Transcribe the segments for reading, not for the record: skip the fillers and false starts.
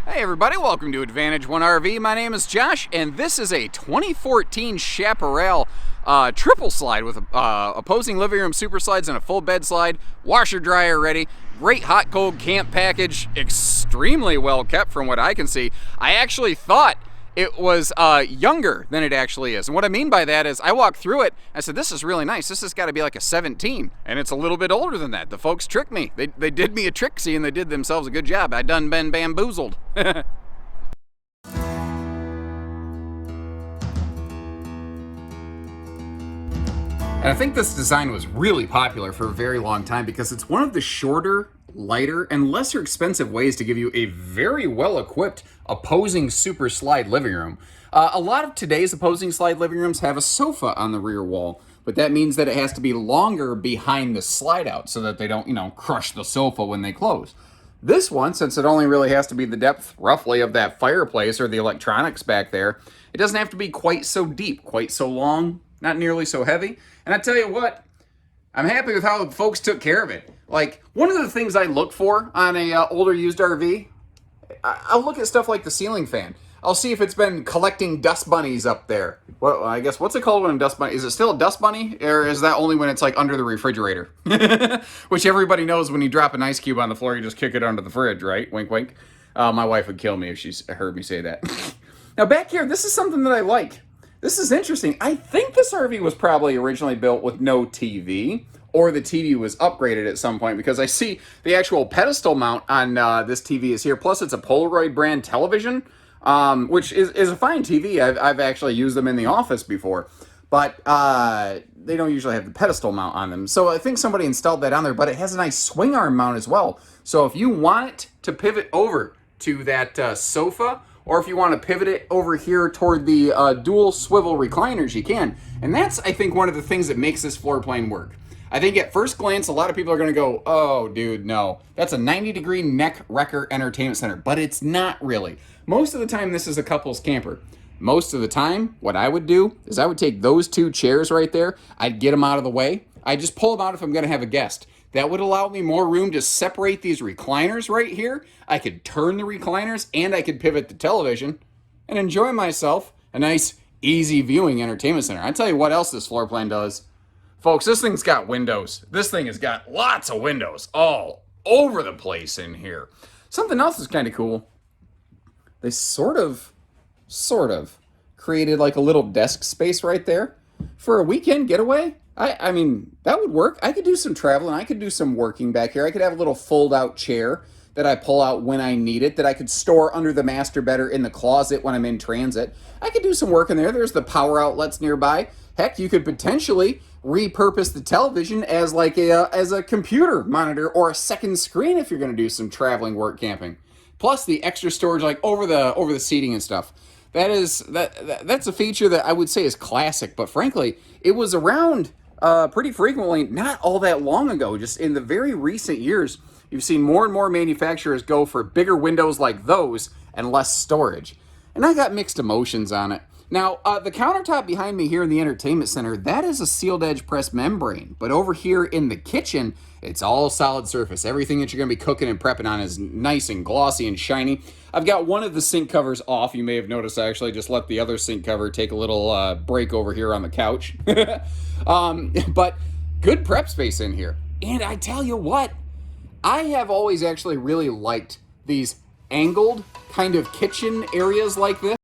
Hey everybody, welcome to Advantage One RV. My name is Josh, and this is a 2014 Chaparral triple slide with opposing living room super slides and a full bed slide, washer dryer ready, great hot cold camp package, extremely well kept from what I can see. I actually thought it was younger than it actually is. And what I mean by that is I walked through it, I said, this is really nice. This has got to be like a 17. And it's a little bit older than that. The folks tricked me. They did me a tricksy and they did themselves a good job. I done been bamboozled. And I think this design was really popular for a very long time because it's one of the shorter, lighter, and lesser expensive ways to give you a very well-equipped opposing super slide living room. A lot of today's opposing slide living rooms have a sofa on the rear wall, but that means that it has to be longer behind the slide out so that they don't, crush the sofa when they close. This one, since it only really has to be the depth, roughly, of that fireplace or the electronics back there, it doesn't have to be quite so deep, quite so long, not nearly so heavy. And I tell you what, I'm happy with how the folks took care of it. Like, one of the things I look for on a older used RV, I'll look at stuff like the ceiling fan. I'll see if it's been collecting dust bunnies up there. Well, I guess, what's it called when a dust bunny? Is it still a dust bunny? Or is that only when it's like under the refrigerator? Which everybody knows when you drop an ice cube on the floor, you just kick it under the fridge, right? Wink, wink. My wife would kill me if she heard me say that. Now back here, this is something that I like. This is interesting. I think this RV was probably originally built with no TV, or the TV was upgraded at some point, because I see the actual pedestal mount on this TV is here. Plus, it's a Polaroid brand television, which is a fine TV. I've actually used them in the office before, but they don't usually have the pedestal mount on them. So I think somebody installed that on there, but it has a nice swing arm mount as well. So if you want to pivot over to that sofa, or if you want to pivot it over here toward the dual swivel recliners, you can. And that's, I think, one of the things that makes this floor plan work. I think at first glance, a lot of people are going to go, oh, dude, no. That's a 90-degree neck wrecker entertainment center. But it's not really. Most of the time, this is a couple's camper. Most of the time, what I would do is I would take those two chairs right there. I'd get them out of the way. I'd just pull them out if I'm going to have a guest. That would allow me more room to separate these recliners right here. I could turn the recliners and I could pivot the television and enjoy myself a nice, easy viewing entertainment center. I tell you what else this floor plan does. Folks, this thing's got windows. This thing has got lots of windows all over the place in here. Something else is kind of cool. They sort of created like a little desk space right there for a weekend getaway. I mean, that would work. I could do some traveling. I could do some working back here. I could have a little fold-out chair that I pull out when I need it, that I could store under the master bed or in the closet when I'm in transit. I could do some work in there. There's the power outlets nearby. Heck, you could potentially repurpose the television as like a computer monitor or a second screen if you're going to do some traveling work camping. Plus the extra storage like over the seating and stuff. That's a feature that I would say is classic, but frankly, it was around pretty frequently not all that long ago. Just in the very recent years, you've seen more and more manufacturers go for bigger windows like those and less storage. And I got mixed emotions on it. Now, the countertop behind me here in the entertainment center, that is a sealed edge pressed membrane. But over here in the kitchen, it's all solid surface. Everything that you're going to be cooking and prepping on is nice and glossy and shiny. I've got one of the sink covers off. You may have noticed I actually just let the other sink cover take a little break over here on the couch. But good prep space in here. And I tell you what, I have always actually really liked these angled kind of kitchen areas like this.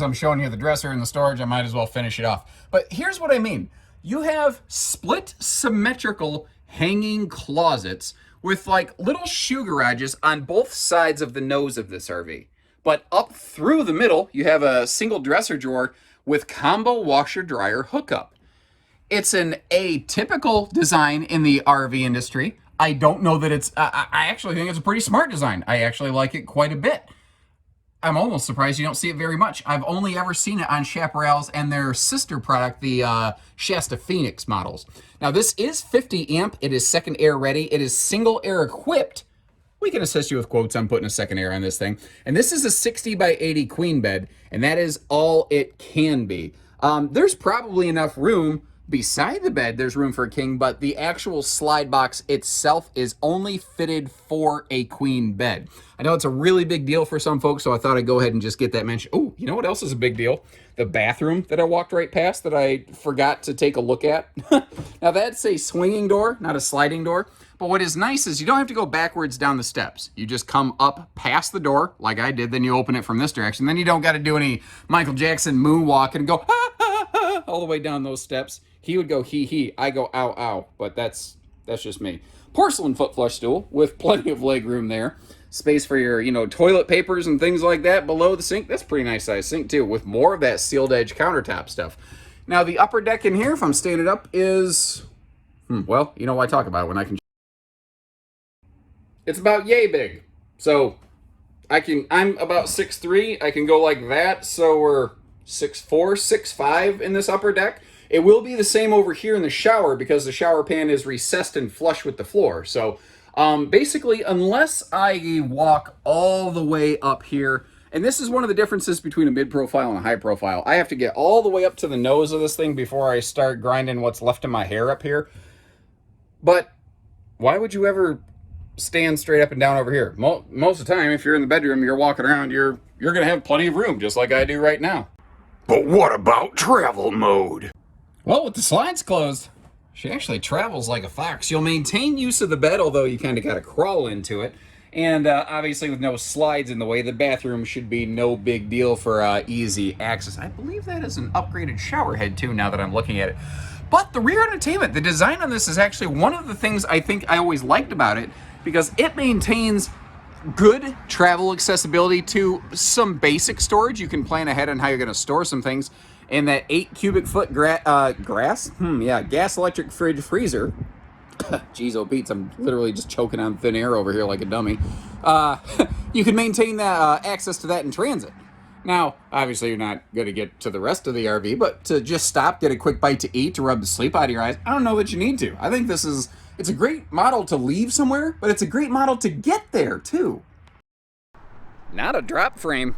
I'm showing you the dresser and the storage, I might as well finish it off. But here's what I mean. You have split symmetrical hanging closets with like little shoe garages on both sides of the nose of this RV. But up through the middle, you have a single dresser drawer with combo washer dryer hookup. It's an atypical design in the RV industry. I don't know that it's, I actually think it's a pretty smart design. I actually like it quite a bit. I'm almost surprised you don't see it very much. I've only ever seen it on Chaparral's and their sister product, the Shasta Phoenix models. Now, this is 50 amp. It is second air ready. It is single air equipped. We can assist you with quotes. I'm putting a second air on this thing. And this is a 60 by 80 queen bed, and that is all it can be. There's probably enough room beside the bed. There's room for a king, but the actual slide box itself is only fitted for a queen bed. I know it's a really big deal for some folks, so I thought I'd go ahead and just get that mentioned. Oh, you know what else is a big deal? The bathroom that I walked right past that I forgot to take a look at. Now, that's a swinging door, not a sliding door. But what is nice is you don't have to go backwards down the steps. You just come up past the door, like I did, then you open it from this direction. Then you don't got to do any Michael Jackson moonwalk and go all the way down those steps. He would go he, I go ow, ow, but that's just me. Porcelain foot flush stool with plenty of leg room there. Space for your, toilet papers and things like that below the sink. That's a pretty nice size sink too, with more of that sealed edge countertop stuff. Now the upper deck in here, if I'm standing up, is, well, I talk about it when I can. It's about yay big. So I'm about 6'3". I can go like that. So we're 6'4", 6'5" in this upper deck. It will be the same over here in the shower because the shower pan is recessed and flush with the floor. So basically, unless I walk all the way up here, and this is one of the differences between a mid-profile and a high profile, I have to get all the way up to the nose of this thing before I start grinding what's left of my hair up here. But why would you ever stand straight up and down over here? Most of the time, if you're in the bedroom, you're walking around, you're going to have plenty of room, just like I do right now. But what about travel mode? Well, with the slides closed, she actually travels like a fox. You'll maintain use of the bed, although you kind of got to crawl into it. And obviously with no slides in the way, the bathroom should be no big deal for easy access. I believe that is an upgraded shower head too, now that I'm looking at it. But the rear entertainment, the design on this is actually one of the things I think I always liked about it, because it maintains good travel accessibility to some basic storage. You can plan ahead on how you're going to store some things. And that 8 cubic foot gas electric fridge freezer. Jeez, oh Pete, I'm literally just choking on thin air over here like a dummy. You can maintain that access to that in transit. Now, obviously, you're not going to get to the rest of the RV, but to just stop, get a quick bite to eat, to rub the sleep out of your eyes, I don't know that you need to. I think it's a great model to leave somewhere, but it's a great model to get there, too. Not a drop frame.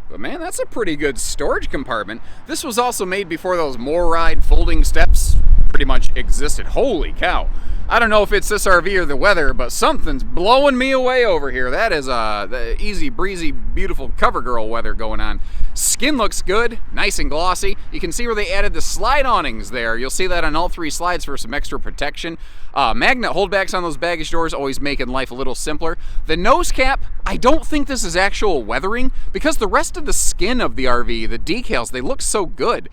But man, that's a pretty good storage compartment. This was also made before those MORryde folding steps pretty much existed. Holy cow. I don't know if it's this RV or the weather, but something's blowing me away over here. That is the easy breezy, beautiful CoverGirl weather going on. Skin looks good, nice and glossy. You can see where they added the slide awnings there. You'll see that on all 3 slides for some extra protection. Magnet holdbacks on those baggage doors, always making life a little simpler. The nose cap, I don't think this is actual weathering, because the rest of the skin of the RV, the decals, they look so good.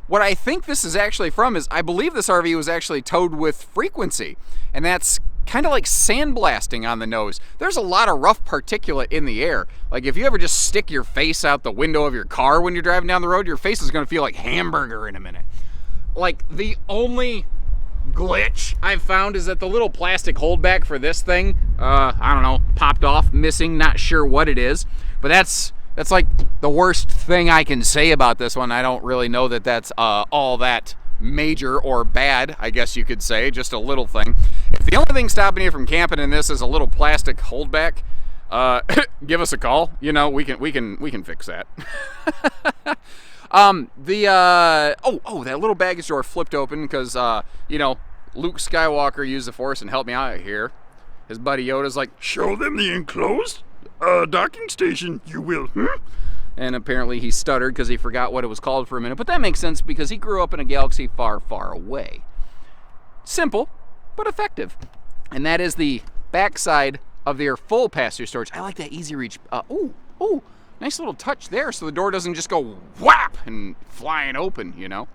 What I think this is actually from is, I believe this RV was actually towed with frequency, and that's kind of like sandblasting on the nose. There's a lot of rough particulate in the air. Like if you ever just stick your face out the window of your car when you're driving down the road, your face is going to feel like hamburger in a minute. Like the only glitch I've found is that the little plastic holdback for this thing, I don't know, popped off, missing, not sure what it is, but that's like the worst thing I can say about this one. I don't really know that that's all that major or bad, I guess you could say, just a little thing. If the only thing stopping you from camping in this is a little plastic holdback, give us a call. We can fix that. That little baggage door flipped open because Luke Skywalker used the Force and helped me out here. His buddy Yoda's like, show them the enclosed docking station, you will. And apparently he stuttered because he forgot what it was called for a minute. But that makes sense because he grew up in a galaxy far, far away. Simple, but effective. And that is the backside of their full passenger storage. I like that easy reach. Nice little touch there so the door doesn't just go whap and flying open, you know.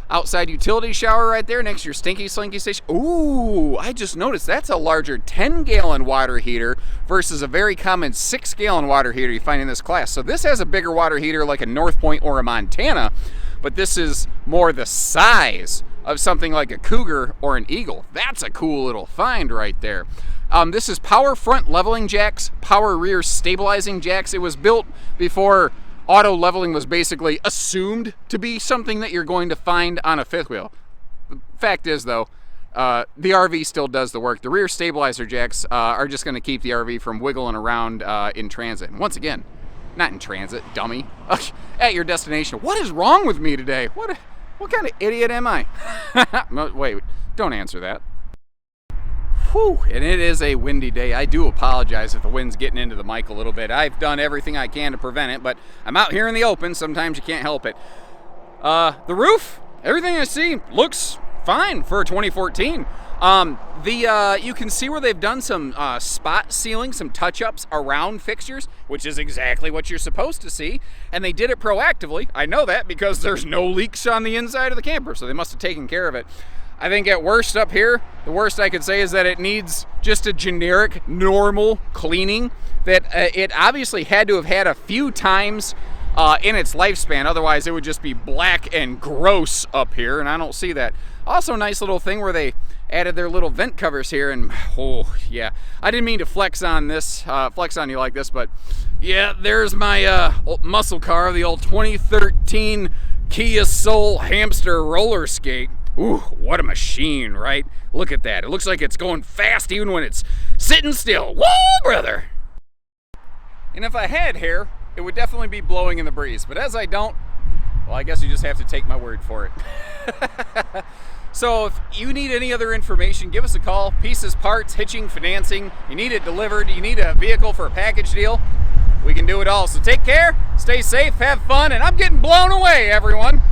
Outside utility shower right there next to your stinky slinky station. Ooh, I just noticed that's a larger 10-gallon water heater versus a very common 6-gallon water heater you find in this class. So this has a bigger water heater like a North Point or a Montana, but this is more the size of something like a Cougar or an Eagle. That's a cool little find right there. This is power front leveling jacks, power rear stabilizing jacks. It was built before auto leveling was basically assumed to be something that you're going to find on a fifth wheel. The fact is, though, the RV still does the work. The rear stabilizer jacks are just going to keep the RV from wiggling around in transit. And once again, not in transit, dummy. At your destination. What is wrong with me today? What kind of idiot am I? No, wait, don't answer that. Whew, and it is a windy day. I do apologize if the wind's getting into the mic a little bit. I've done everything I can to prevent it, but I'm out here in the open. Sometimes you can't help it. The roof, everything I see looks fine for 2014. You can see where they've done some spot sealing, some touch-ups around fixtures, which is exactly what you're supposed to see, and they did it proactively. I know that because there's no leaks on the inside of the camper, so they must have taken care of it. I think at worst up here, the worst I could say is that it needs just a generic, normal cleaning that it obviously had to have had a few times in its lifespan. Otherwise, it would just be black and gross up here, and I don't see that. Also, nice little thing where they added their little vent covers here, and oh yeah, I didn't mean to flex on you like this, but yeah, there's my muscle car, the old 2013 Kia Soul Hamster roller skate. Ooh, what a machine, right? Look at that. It looks like it's going fast even when it's sitting still. Whoa, brother! And if I had hair, it would definitely be blowing in the breeze. But as I don't, well, I guess you just have to take my word for it. So if you need any other information, give us a call. Pieces, parts, hitching, financing. You need it delivered. You need a vehicle for a package deal. We can do it all. So take care, stay safe, have fun, and I'm getting blown away, everyone.